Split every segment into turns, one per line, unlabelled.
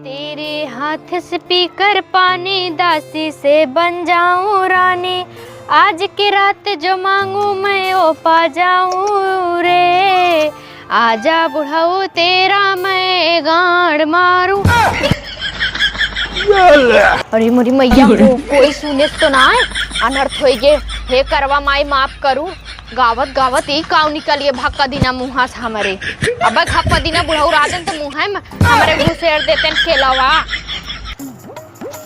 तेरे हाथ से पीकर पानी दासी से बन जाऊं रानी, आज की रात जो मांगू मैं वो पा जाऊं रे, आजा बुढ़ाऊ तेरा मैं गाड़ मारूं। अरे मोरी मैया को कोई सुने तो ना है, अनर्थ हो गए। हे करवा माई माफ करू, गावत गावत एक काव निकलिए भक्का दिना मुहा से हमारे। अब भक्का दिना बुढ़ाऊ राजन तो मुहा हमारे घुसेर देते खेलावा।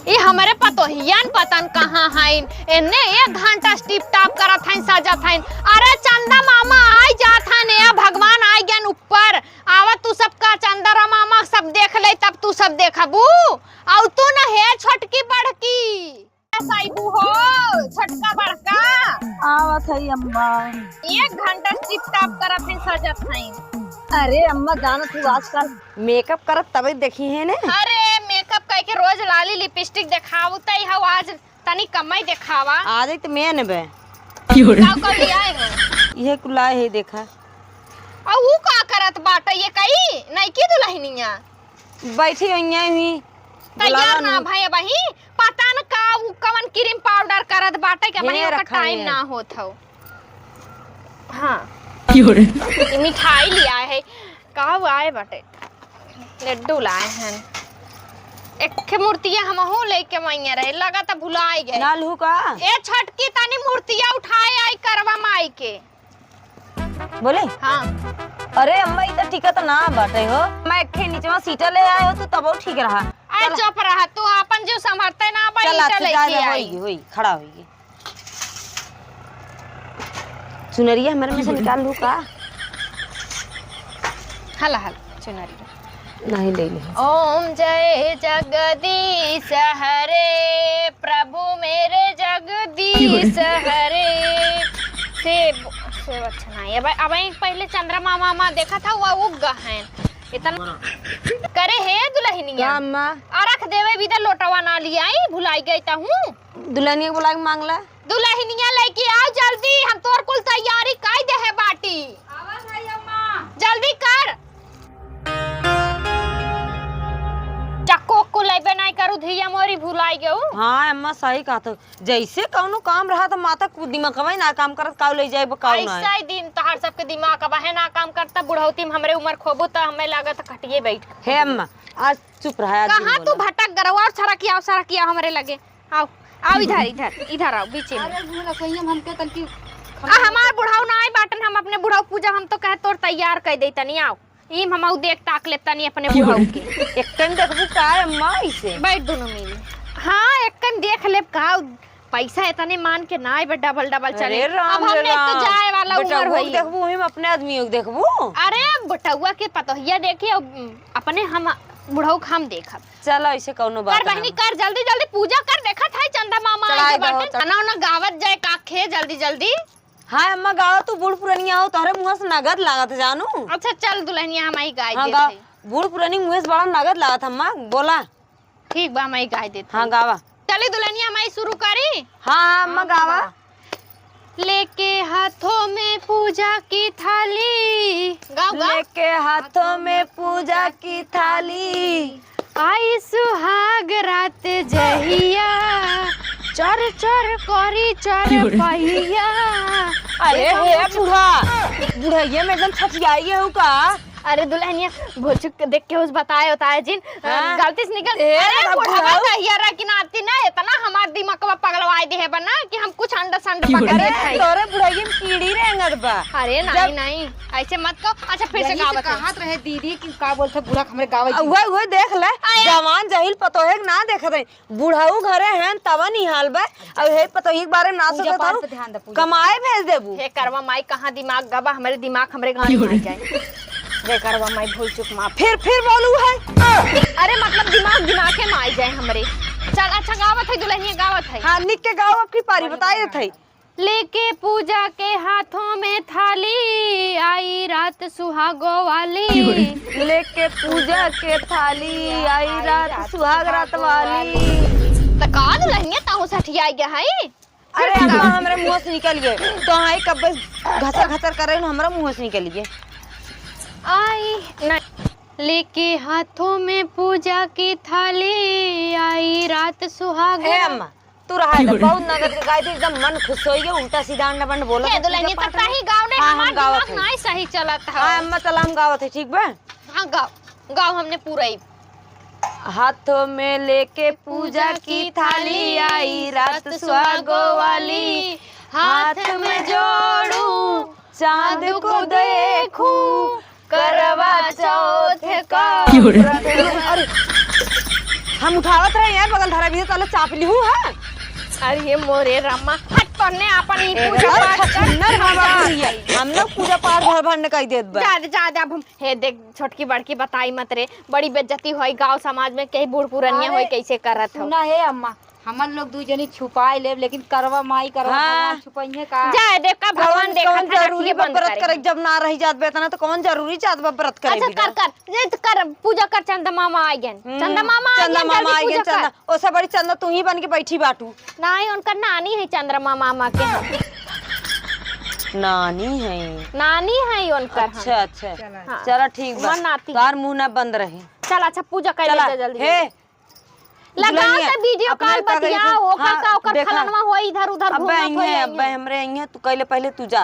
ये हमारे पतोहियन पतन कहाँ हैं, इन्ने 1 घंटा स्टिप टाप करत हैं सजत हैं। अरे चंदा मामा आई जात हैं नया भगवान आई गन ऊपर आवा, तू सबका चंदा मामा सब देख ले तब तू सब देखबू। और तू न है छोटकी बड़की साइबू हो, छोटका बड़का
आवत है अम्मा।
1 घंटा स्टिप टाप करत हैं सजत हैं।
अरे अम्मा जाना तू आजकल मेकअप करत तभी देखी है ने।
अरे मेकअप कह के रोज लाली लिपस्टिक दिखाऊ तई हो, आज तनी कमाई दिखावा।
आज तो मैं ने बे
काऊ काऊ ले आए हो
ये कुलाए है देखा।
और वो का करत बाटा ये कई नहीं की दुल्हनिया
बैठी हुई
तैयार ना भाई बही पता न का वो कवन क्रीम पाउडर करत बाटा के बही ओका टाइम ना होत हो। हां मिठाई लिया है काऊ आए बाटे, लड्डू लाए हैं। एक मूर्तियां हमहू लेके मैया रहे, लगा त भुलाए गए
ना लहू का।
ए छटकी तनी मूर्तियां उठाए आई करवा माई के
बोले।
हां
अरे अम्मा इधर ठीक है तो ना बाटे हो, मैं एक नीचे सीटा ले आए हो तो तब ठीक रहा।
आ चुप रहा तू, अपन जो संभरते ना बड़ी लेके आई
होई खड़ा होई। चुनरिया हमारे में से निकाल लू का।
हला हला चुनरी
नहीं ले ले।
ओम जय जगदीश हरे, प्रभु मेरे जगदीश हरे। से अच्छा नहीं अब पहले चंद्रमा मामा देखा था वो उग है इतना करे है दुल्हनिया
अम्मा।
रख देवे भी लोटवा ना लिया आई, भुलाई गई ता हूँ।
दुल्हनिया को बुला के मांग ला।
दुल्हनिया लेके आओ जल्दी, हम तोर कुल तैयारी काई दे है बाटी। जल्दी कर चक्को को लेबे नहीं करू धिया मोरी भुलाई गयो।
हां अम्मा सही कहा तो, जैसे कौनो काम रहा तो माता को दिमाग कमाई ना काम करत काउ ले जाए बकाउ ना।
ऐसा ही दिन तोहार सबके दिमाग का है ना काम करता, बुढ़ौती में हमरे उम्र खोबू त हमें लागत खटिए बैठ।
हे अम्मा आज चुप रहा।
कहां तू भटक गरवा और सरकिया हमरे लगे। आओ आओ इधर इधर इधर आओ बीच में।
अरे भूला कहीं हम के तनकी
हमार बुढ़ाऊ ना आई बाटन, हम अपने बुढ़ाऊ पूजा हम तो कहे तोर तैयार कर दे तनी। आओ ई हम देख ताक ले तनी अपने बुढ़ाऊ के।
एक टन देखबू का अम्मा इसे
बैठ दोनों मिल। हां एक कन देख ले का पैसा इतने मान के ना आई डबल डबल चले। अब हमने तो जाए वाला उम्र होई,
देखबू हम अपने आदमी को देखबू।
अरे बटुआ के पतोहिया देखे अपने हम बुढ़ऊ हम देखब।
चलो ऐसे कौनो बात
कर बहनी कर जल्दी जल्दी पूजा कर, देखा था चंदा मामा आए बाटे खाना ना गावत जाए काखे जल्दी जल्दी।
हां अम्मा गाओ तू बूढ़ पुरानिया हो, तोरे मुंह से नगद लागत जानू।
अच्छा चल दुल्हनिया हम आई गाय
हाँ,
देते।
बूढ़ पुरानी मुंह से बड़ा नगद लागत अम्मा बोला।
ठीक बा मैं गाय देते।
हां गावा
चली दुल्हनिया मैं शुरू करी।
हां अम्मा गावा।
लेके हाथों में पूजा की थाली, गाओ गाओ।
लेके हाथों में पूजा की थाली,
आई सुहाग रात जहिया, चर चर करी चर पहिया।
अरे हे बूढ़ा ये में एकदम छठियाई है का।
अरे दुल्हनिया भोचुक देख के उस बताए जिन गलती से निकल। अरे बुढ़ावा तैयार कि नाती ना इतना हमार दिमाग पगलवाई दे है बना कि हम कुछ अंडा संड पकड़े खाई।
तोरे बुढ़ाई में कीड़ी रेंगत बा।
अरे नहीं नहीं ऐसे मत कहो। अच्छा फिर से गावत
कहात रहे दीदी कि का बोलथे बूढ़ा हमरे गावे। ओए देख ले जवान जहिल पतोहे ना देखत है, बुढ़ाऊ घरे हैं तब नहीं हाल बा। अब हे पतोही के बारे में ना सोचत कमाए भेज देबू।
हे करवा माई कहां दिमाग गबा, हमरे दिमाग हमरे गांव में आ जाए। रे करवा माई भूल चुक मां
फिर बोलू है।
अरे मतलब दिमाग के में आ जाए हमरे। चल अच्छा गावत है दुल्हनिया गावत है।
हां निक के गाओ अपनी पारी बताए थे।
लेके पूजा के हाथों में थाली, आई रात सुहागो वाली।
लेके पूजा के थाली, आई रात सुहाग रात वाली।
त का दुल्हनिया ताऊ सठिया गया है।
अरे अम्मा हमरे मुंह से निकल गए तो हाई कब घसर घसर करे हमरा मुंह से निकल गए।
आई नहीं लेके हाथों में पूजा की थाली आई रात सुहाग
हे अम्मा तू रहा है बहुत नगद के गाय थे एकदम मन खुश हो गया उल्टा सीधा अंडा बंड बोला
के दुल्हनिया तक ही गाँव ने
हाँ,
हमार
हम गावत
दिमाग नहीं सही चलत है।
हाँ अम्मा चला हम गावत है ठीक बा।
हाँ गाँव हमने पूरा ही
हाथों में लेके पूजा की थाली आई रात सुहागो वाली हाथ में जोड़ू चांद को देखूं करवा चौथ का अरे हम उठावत रहे यार बगल धरा भी चलो चाप ली हूँ है।
अरे ये मोरे रामा हट पढ़ने अपन ही पूजा पाठ कर
हम लोग पूजा पाठ भर भर कह देत बा
ज्यादा अब हम हे देख छोटकी बड़की बताई मत रे बड़ी बेइज्जती होई गांव समाज में कई बूढ़ पुरनिया होई कैसे करत हो
सुना है अम्मा हमन लोग दू जनी छुपाए लेब लेकिन करवा माई करवा
हाँ।
छुपाइए का
जाए देख का भगवान देखा
कौन जरूरी बा व्रत करे जब ना रही जात बेतना तो कौन जरूरी चाहत बा व्रत करे
अच्छा कर पूजा कर चंदा मामा आ गए चंदा मामा
आई गए चंदा ओसे बड़ी चंदा तू ही बन के बैठी बाटू
नहीं उनका नानी है चंद्रमा मामा के
नानी है
उनकर
अच्छा अच्छा चलो ठीक बा तार मुंह ना बंद रहे
चल अच्छा पूजा कर ले जल्दी
हे
लगाओ तो वीडियो कॉल बतियाओ ओकर खलनवा होई इधर उधर घूमत होई
अब हमरे अइहे तू कहले पहले तू जा।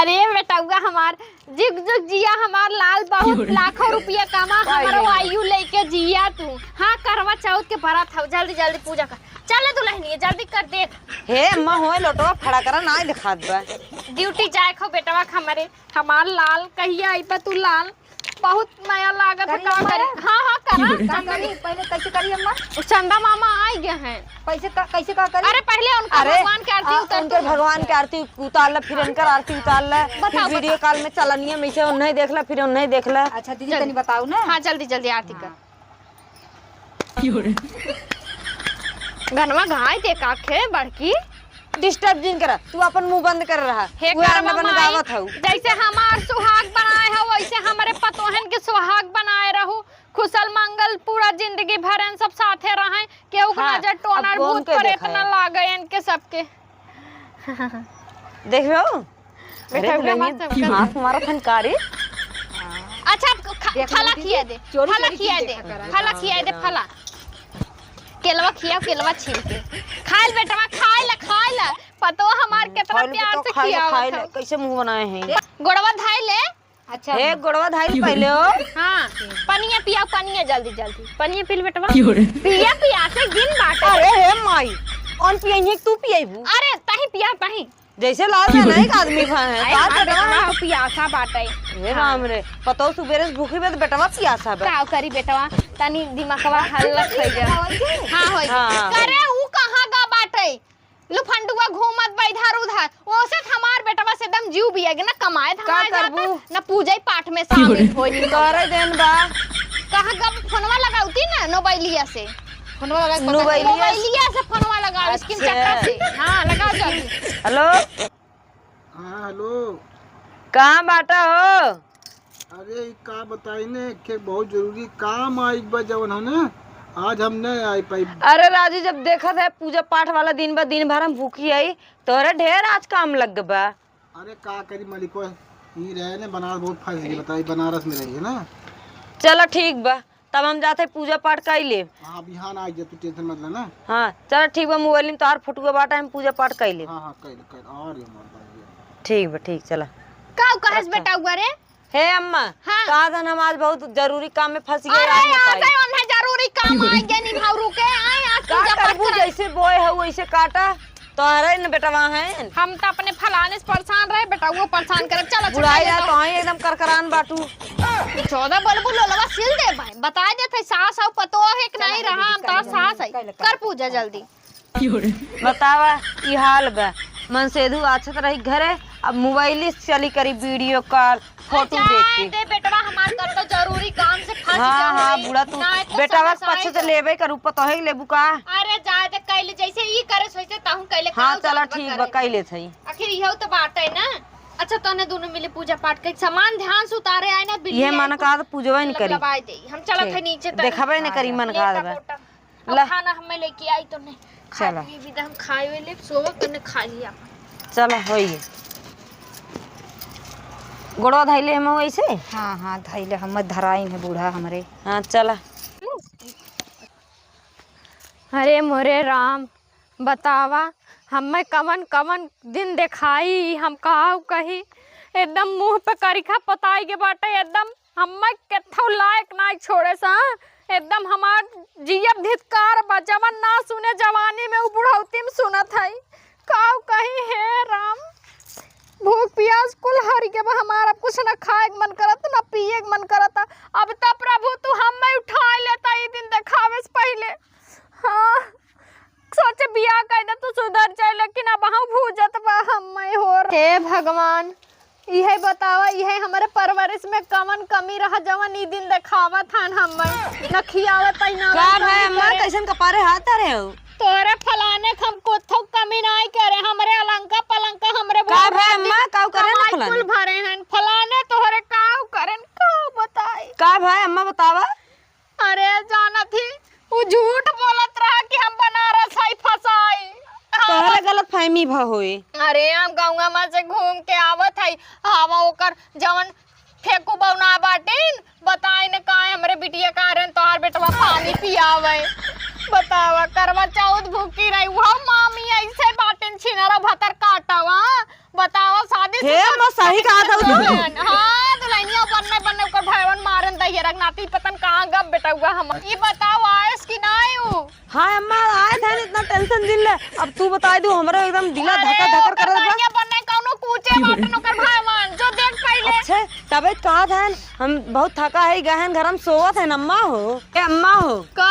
अरे बेटाउआ हमार जिग जिग जिया हमार लाल बहुत लाखों रुपया कमा हमारो आयु लेके जिया तू। हाँ करवा चौथ के बरात हो जल्दी जल्दी पूजा कर चले दुल्हनिया जल्दी कर देख
हे अम्मा होए लोटवा खड़ा करा ना दिखात बा
ड्यूटी जाए खो बेटवा हमारे हमार लाल कहिया आई तू लाल बहुत नया लागत है का करे। हाँ करा
पहले कैसे करी अम्मा
चंदा मामा आ गए हैं
कैसे का करी
अरे पहले उनका भगवान की आरती उतार
उनके भगवान की आरती उतार ला फिर इनकर आरती उतार ला फिर वीडियो कॉल में चलनिया में से उन्हें देख ला फिर उन्हें देख ला।
अच्छा दीदी तनी बताओ ना।
हाँ जल्दी जल्दी आरती कर घनवा घाय देख आखे बड़की
डिस्टर्ब जिन करा तू अपन मुंह बंद कर रहा
हे
गावत हूँ
जैसे हमार सुहाग बनाए हो वैसे हमारे पतोहन के सुहाग बनाए रहू खुशल मंगल पूरा जिंदगी भर इन सब साथे रहे केहू के नजर टोनर भूत प्रेत न लागे इनके सबके
देख लो हाथ मारा फनकारी।
अच्छा फला खिया दे फला केलवा केलवा छील के खाइल बेटवा खाइल पतो हमार कितना प्यार से खियावत है
कैसे मुंह बनाए हैं
गोड़वा धाई ले।
अच्छा
हे गोड़वा धाई पहले हो।
हाँ पनिया पिया पनिया जल्दी पनिया पील बेटवा पिया से गिन बाटे।
अरे हे माई ऑन पियही तू पियबू
अरे तही पिया तही
जैसे लाल है ना एक आदमी
बेटवा पियासा बाटे।
हे राम रे पतो सुबेरे से भूखी बे बेटवा पियासा बे
का करी बेटवा तनी दिमागवा हल्लक हो गया। हां होई करे ऊ कहां गा बाटे लुफंडुआ घूमत बा इधर उधर ओसे हमार बेटवा से एकदम जीव बिया ना कमाए धमाए जाता ना पूजा पाठ में शामिल होई
करे देन बा
कहां गा फोनवा लगाउती ना मोबाइलिया से फोनवा लगा स्क्रीन चक्कर से। हां लगाओ जल्दी।
हेलो
हाँ हेलो
कहाँ बाटा हो।
अरे का बताई ने के बहुत जरूरी काम आई बा जवन है ना आज हम नहीं आई पाई।
अरे राजू जब देखा था पूजा पाठ वाला दिन बा दिन भर हम भूखी आई तोरे ढेर आज काम लग बा।
अरे का करी मलिको ही रहे ने बनारस बहुत फंस गई बताई बनारस में रही है ना।
चलो ठीक बा तब हम जाते पूजा पाठ कर ले।
हाँ बिहान आ जा तू टेंशन मत लेना।
हाँ चलो ठीक बा मोबाइल में तोहार फोटो बाटा हम पूजा पाठ कर ले।
हाँ कर और ये मत
ठीक बा ठीक चला
का कहस बेटा उगरे
हे अम्मा
हाँ।
कहा था हम आज बहुत जरूरी काम में फंस गए।
अरे आज उन्हें जरूरी काम आ गया निभाव रुके आए आज पूजा पाठ
कर जैसे बोए है वैसे काटा तो अरे न बेटा वहाँ है
हम तो अपने फलाने से परेशान रहे बेटा वो परेशान करे चलो
बुढ़ाई है तो ही एकदम करकरान बाटू
14 बल्बू लोलवा सिल दे भाई बता देते सास और पतो है कि नहीं रहा हम तो सास है कर पूजा जल्दी
बतावा ई हाल बा मन सेधु आछत रही घरे अब मोबाइल से चली करी वीडियो कॉल फोटो देख के
दे बेटवा हमार कर तो जरूरी काम से फंस गया
हाँ हाँ बुढ़ा तू बेटावा पछे से लेबे करू पतो है लेबू का।
अरे जाए दे कैले जैसे ई करे सोचे ताहू कैले
हाँ चला ठीक बा कैले थई
आखिर इहो तो बात है ना। अच्छा तोने दोनों मिले पूजा पाठ के सामान ध्यान से उतारे आए ना
ये मन का तो पूजवा नहीं करी
लगाई दे हम चलत है नीचे
देखबे नहीं करी मन का
ला खाना हमें लेके आई तो नहीं
चला
भी हम खाए हुए ले सोवा करने खा लिया
चला होई गोड़वा धैले हम वैसे।
हाँ हाँ धैले हम धराइन है बूढ़ा हमरे।
हाँ चला।
अरे मोरे राम, बतावा हमें कवन कवन दिन दिखाई, हम कहा कही एकदम मुंह पे करिखा पताई के बाटे, एकदम हमें केथो लायक ना छोड़े सा, एकदम हमार जियब धिक्कार बचवन ना सुने जवानी में, उ बुढ़ौती में सुनत है। काऊ कही है राम, भूख प्यास कुल हरी के बा, हमारा कुछ न खाए के मन करत न पिए के मन करत। अब तो प्रभु तू हमें उठा लेता ये दिन दिखावे से पहले। हाँ सोचे बियाह कर दे तू सुधर जाए, लेकिन अब हम भूजत बा हमें हो। हे भगवान, यह बतावा यह हमारे परवरिश में कवन कमी रहा जवन ई दिन दिखावत हन हमें न खियावत ना।
का भाई अम्मा कैसन कपारे हाथ रहे हो?
तोरे फलाने हम कोथो कमी नहीं करे, हमरे अलंका पलंका हमरे
का भाई अम्मा काऊ करे ना
कुल
फलाने?
भरे हैं फलाने तोहरे काऊ करेन काऊ बताई।
का भाई अम्मा बतावा।
अरे जाना थी वो झूठ बोलत रहा कि हम बनारस है फसाई।
तोहरे गलत फहमी भ होई।
अरे हम गाँव में से घूम के आवत है, हवा ओकर जवन फेंकू बौना बाटिन बताई न का हमरे बिटिया का रन तोहार बेटवा पानी पियावे। बतावा करवा चौथ भूखी रही वो मामी ऐसे बाटिन छिनारा भतर काटावा। बतावा शादी
हे अम्मा सही कहा था तू।
हाँ दुल्हनिया बनने बनने ओकर भैवन मारन दहिए रख नाती पतन कहाँ गब बेटा हुआ हम। ये बताओ आयस की नाई हूँ।
हाँ अम्मा आए थे इतना टेंशन दिल ले, अब तू बता दू हमरा एकदम दिला धक्का धक्का करत बा।
बनने कौनो कूचे बाटन ओकर भैवन जो देख पहले।
अच्छा तबे कहा था हम बहुत थका है गहन घर हम सोवत है अम्मा हो। ए अम्मा हो
का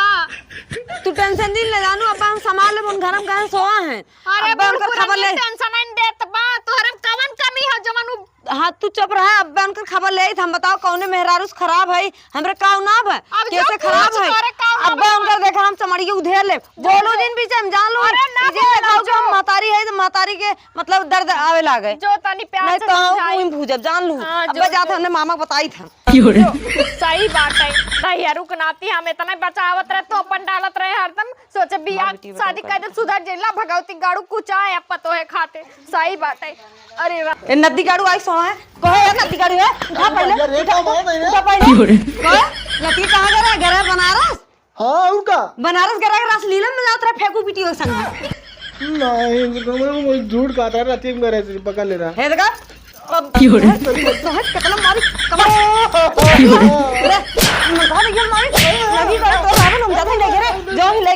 तू टेंशन दिल ले जानू अब हम संभाल ले उन घर हम गहन सोवा है।
अरे
अब उनकर खबर ले।
टेंशन नहीं देत बा तोहरे कवन कमी है जवन
हाँ तू चुप रहा, अब उनकर खबर ले हम बताओ कौने मेहरारूस खराब है हमरे काऊ ना बा कैसे खराब है। अब उनकर देखा हम चमड़ी के उधेर ले बोलो दिन बीच हम जान लो जो मातारी है तो मातारी के मतलब दर्द आवे लागे
जो तनी प्यार
नहीं
से
तो
समझाई।
हम भूजब जान लू।
हाँ,
अब
जो-
जाते हमने मामा बताई था।
सही बात है दहिया रुकनाती हम इतना बचावत रहे तो अपन डालत रहे हरदम सोचे बियाह शादी कर दे सुधर जेला भगवती गाड़ू कुचा है पतो है खाते। सही बात है। अरे वाह
ए नदी गाड़ू आई सो है कहे ये नदी गाड़ू है उठा पहले
अरे
उठा
बहुत है
उठा पहले कहे नदी कहां गया घर है बनारस।
हाँ और का
बनारस गया रास लीला में जात रहा फेंकू पीटी संग
नहीं वो झूठ कहता है राती में करे पकड़ ले रहा
है देखा अब सहज कितना मारी कमर अरे मन कहा ये मारी लगी करे तो रावण हम जाते ले गए जो ही ले